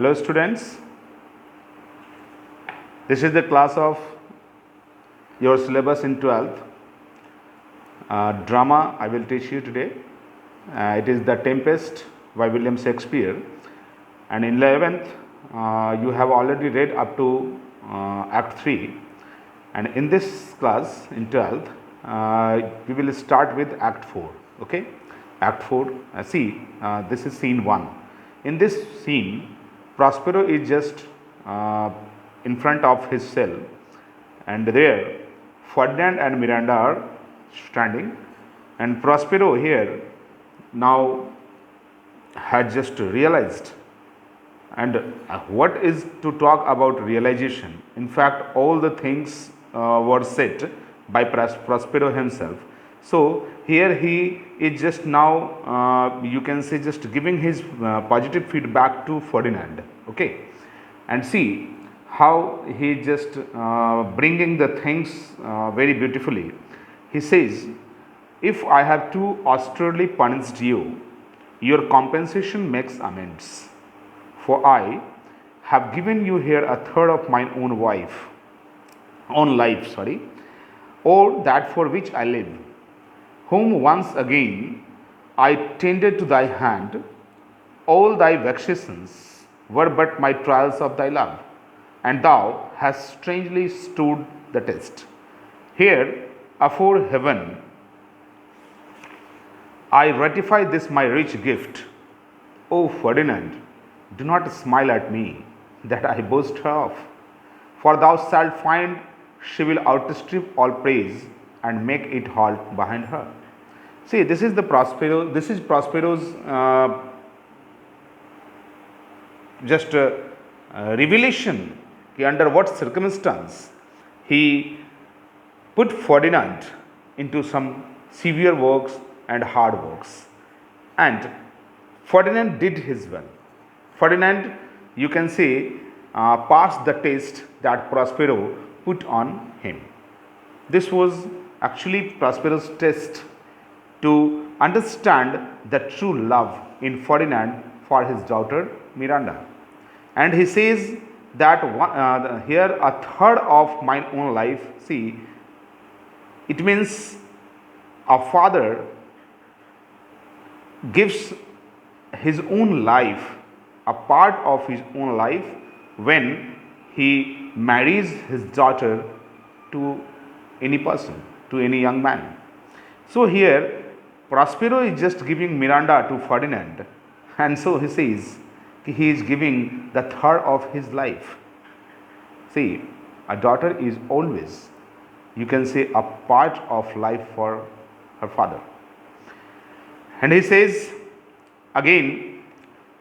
Hello students, this is the class of your syllabus in 12th. Drama I will teach you today. It is The Tempest by William Shakespeare, and in 11th you have already read up to Act 3, and in this class in 12th we will start with Act 4. Okay, Act 4. This is scene 1. In this scene, Prospero is just in front of his cell, and there Ferdinand and Miranda are standing, and Prospero here now had just realized. And what is to talk about realization? In fact, all the things were said by Prospero himself. So here he is just now you can say just giving his positive feedback to Ferdinand. Okay, and see how he just bringing the things very beautifully. He says, if I have too austerely punished you, your compensation makes amends. For I have given you here a third of mine own life, or that for which I live, whom once again I tended to thy hand. All thy vexations were but my trials of thy love, and thou hast strangely stood the test. Here, afore heaven, I ratify this my rich gift. O Ferdinand, do not smile at me, that I boast her of, for thou shalt find she will outstrip all praise and make it halt behind her. See, this is Prospero's revelation under what circumstance he put Ferdinand into some severe works and hard works, and Ferdinand did his well. Ferdinand, you can say, passed the test that Prospero put on him. This was actually Prospero's test to understand the true love in Ferdinand for his daughter Miranda. And he says that here a third of mine own life. See, it means a father gives his own life, a part of his own life, when he marries his daughter to any person, to any young man. So here Prospero is just giving Miranda to Ferdinand, and so he says he is giving the third of his life. See, a daughter is always, you can say, a part of life for her father. And he says again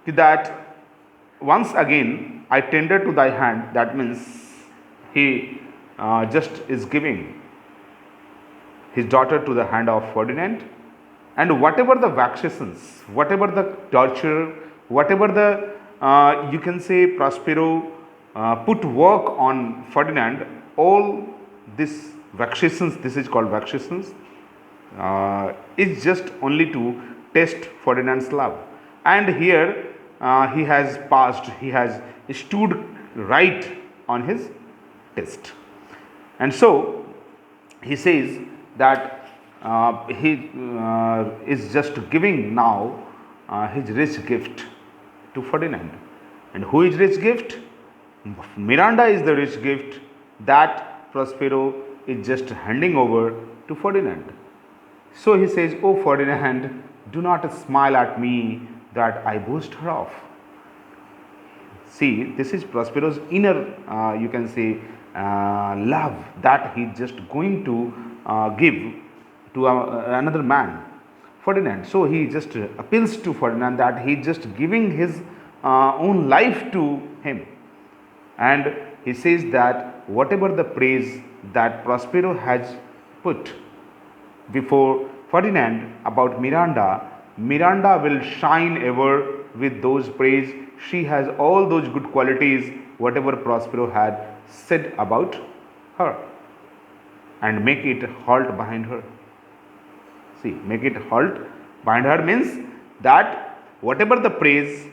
that once again I tender to thy hand. That means he just is giving his daughter to the hand of Ferdinand, and whatever the vexations, whatever the torture, whatever the you can say Prospero put work on Ferdinand, all this vexations, this is called vexations, is just only to test Ferdinand's love. And here he has passed, he has stood right on his test. And so he says that he is just giving now his rich gift to Ferdinand. And who is rich gift? Miranda is the rich gift that Prospero is just handing over to Ferdinand. So he says, O Ferdinand, do not smile at me that I boast her of. See, this is Prospero's inner, you can say, love that he is just going to give to another man, Ferdinand. So he just appeals to Ferdinand that he is just giving his own life to him. And he says that whatever the praise that Prospero has put before Ferdinand about Miranda, Miranda will shine ever with those praise. She has all those good qualities, whatever Prospero had said about her, and make it halt behind her. See, make it halt behind her means that whatever the praise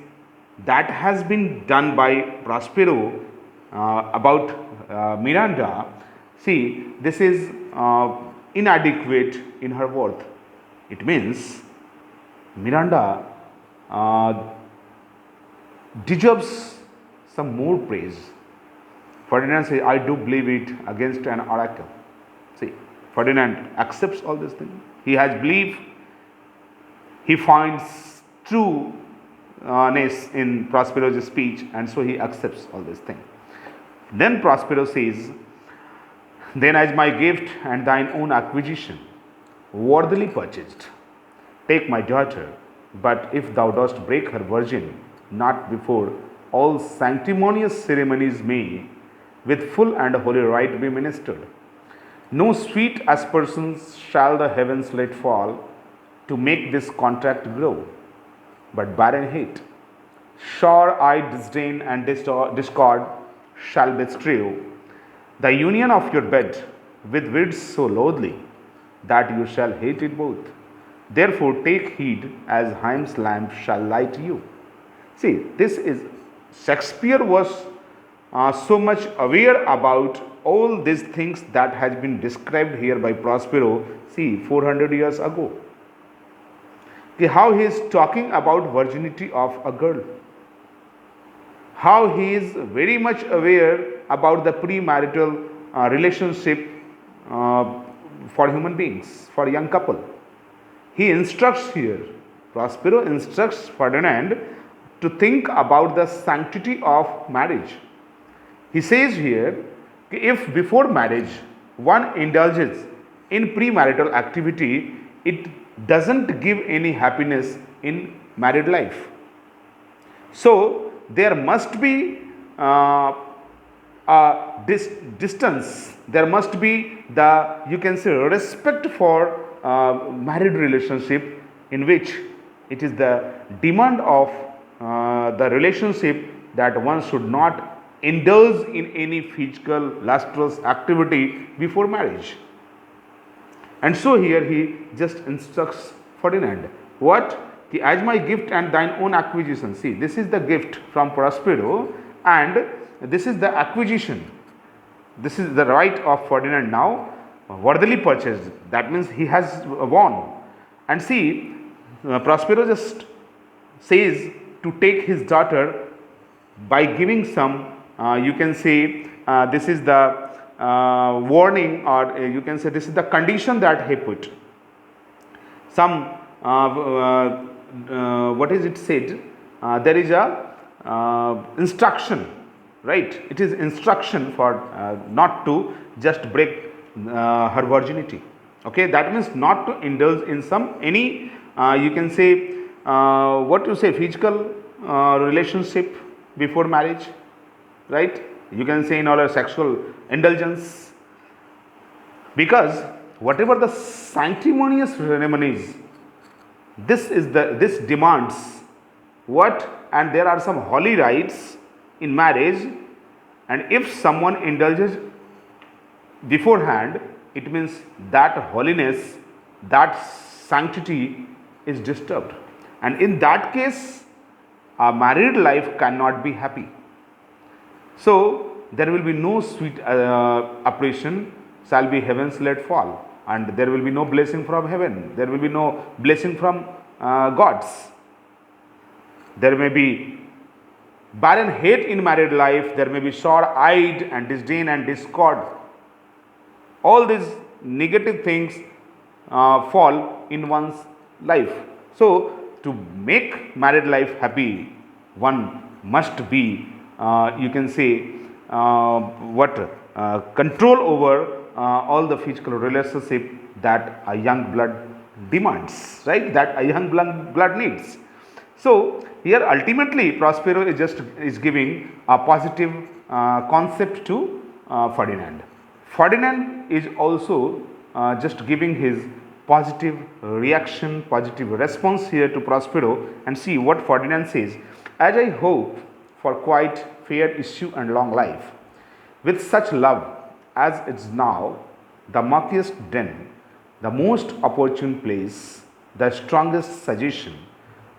that has been done by Prospero about Miranda, see, this is inadequate in her worth. It means Miranda uh, deserves some more praise. Ferdinand says, I do believe it against an oracle. See, Ferdinand accepts all these things. He has belief. He finds trueness in Prospero's speech, and so he accepts all these things. Then Prospero says, then as my gift and thine own acquisition, worthily purchased, take my daughter, but if thou dost break her virgin, not before all sanctimonious ceremonies may, with full and holy rite be ministered. No sweet aspersions shall the heavens let fall to make this contract grow, but barren hate. Sure eyed disdain and discord shall bestrew the union of your bed with weeds so loathly that you shall hate it both. Therefore take heed as Haim's lamp shall light you. See, this is Shakespeare was so much aware about all these things that has been described here by Prospero, see, 400 years ago. Okay, how he is talking about virginity of a girl, how he is very much aware about the premarital relationship for human beings, for young couple. He instructs here, Prospero instructs Ferdinand to think about the sanctity of marriage. He says here, if before marriage one indulges in premarital activity, it doesn't give any happiness in married life. So there must be a distance, there must be the, you can say, respect for married relationship, in which it is the demand of the relationship that one should not indulge in any physical lustrous activity before marriage. And so here he just instructs Ferdinand, what? As my gift and thine own acquisition. See, this is the gift from Prospero, and this is the acquisition. This is the right of Ferdinand now, worthily purchased. That means he has won. And see, Prospero just says to take his daughter by giving some, you can say, this is the warning, or you can say this is the condition that he put. Some, what is it said? There is a instruction, right? It is instruction for not to just break her virginity. Okay, that means not to indulge in some any, you can say, what you say, physical relationship before marriage, right? You can say in all sexual indulgence, because whatever the sanctimonious ceremonies, this demands what, and there are some holy rites in marriage, and if someone indulges beforehand, it means that holiness, that sanctity is disturbed, and in that case a married life cannot be happy. So there will be no sweet apparition shall be heavens let fall, and there will be no blessing from heaven, there will be no blessing from gods. There may be barren hate in married life, there may be sore-eyed and disdain and discord. All these negative things fall in one's life. So to make married life happy, one must be, you can say, control over all the physical relationship that a young blood demands, right? That a young blood needs. So here ultimately Prospero is giving a positive concept to Ferdinand. Ferdinand is also just giving his positive reaction, positive response here to Prospero, and see what Ferdinand says. As I hope for quite fair issue and long life, with such love as it's now, the murkiest den, the most opportune place, the strongest suggestion,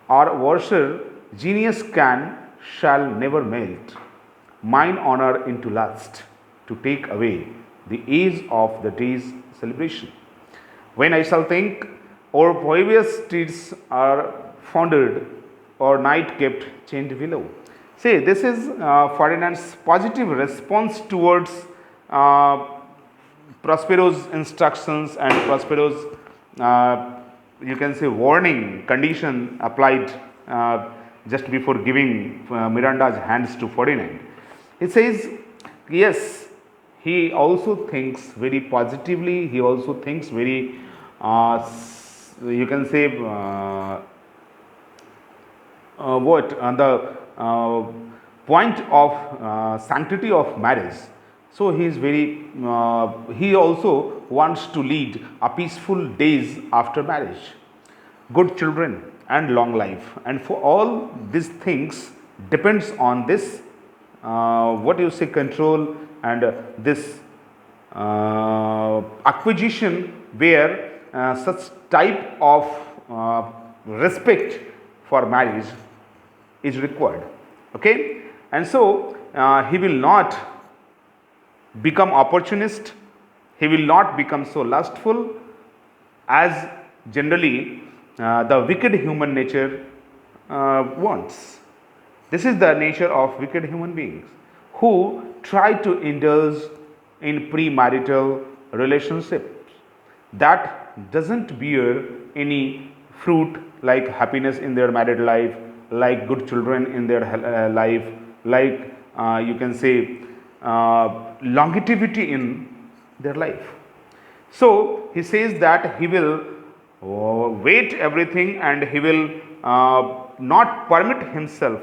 or worser genius can shall never melt mine honor into lust, to take away the age of the day's celebration. When I shall think, our previous streets are foundered, or night kept chained below. See, this is Ferdinand's positive response towards uh, Prospero's instructions and Prospero's, you can say, warning condition applied just before giving Miranda's hands to Ferdinand. He says, yes, he also thinks very positively, he also thinks very, you can say, what on the point of sanctity of marriage. So he is very he also wants to lead a peaceful days after marriage, good children and long life, and for all these things depends on this what you say control and this acquisition where such type of respect for marriage is required. Okay, and so he will not become opportunist, he will not become so lustful as generally the wicked human nature wants. This is the nature of wicked human beings who try to indulge in premarital relationships that doesn't bear any fruit like happiness in their married life, like good children in their life, like you can say longevity in their life. So he says that he will wait everything and he will not permit himself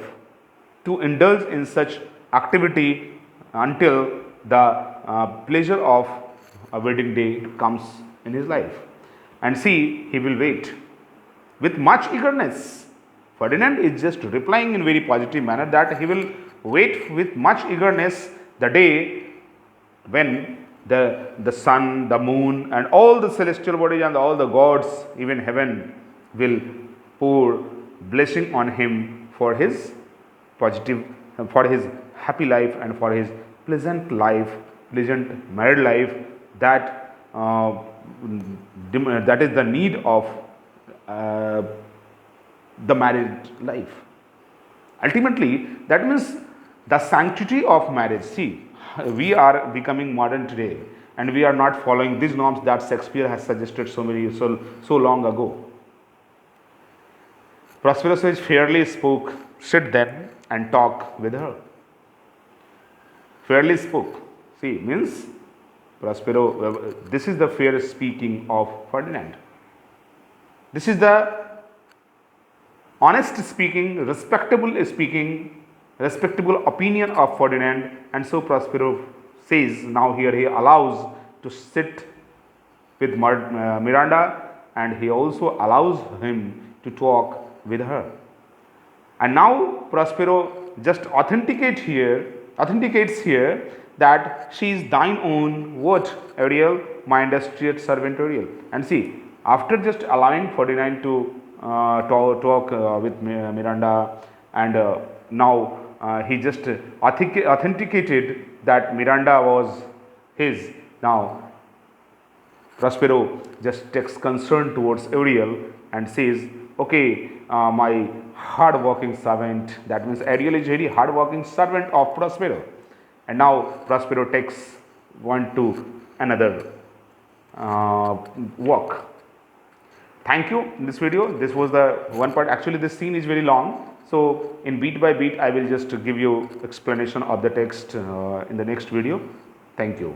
to indulge in such activity until the pleasure of a wedding day comes in his life. And see, he will wait with much eagerness. Ferdinand is just replying in very positive manner that he will wait with much eagerness the day when the sun, the moon and all the celestial bodies and all the gods, even heaven, will pour blessing on him for his positive, for his happy life and for his pleasant life, pleasant married life, that that is the need of the married life. Ultimately, that means the sanctity of marriage. See, we are becoming modern today and we are not following these norms that Shakespeare has suggested so long ago. Prospero says, fairly spoke, sit then and talk with her. Fairly spoke, see, means Prospero, this is the fair speaking of Ferdinand. This is the honest speaking, respectable opinion of Ferdinand, and so Prospero says, now here he allows to sit with Miranda and he also allows him to talk with her. And now Prospero just authenticates here that she is thine own what, Ariel, my industrious servant Ariel. And see, after just allowing Ferdinand to talk with Miranda, and now he just authenticated that Miranda was his. Now Prospero just takes concern towards Ariel and says, okay, my hard working servant, that means Ariel is very hard working servant of Prospero. And now Prospero takes one to another work. Thank you. In this video, this was the one part. Actually, this scene is very long. So, in beat by beat, I will just give you explanation of the text in the next video. Thank you.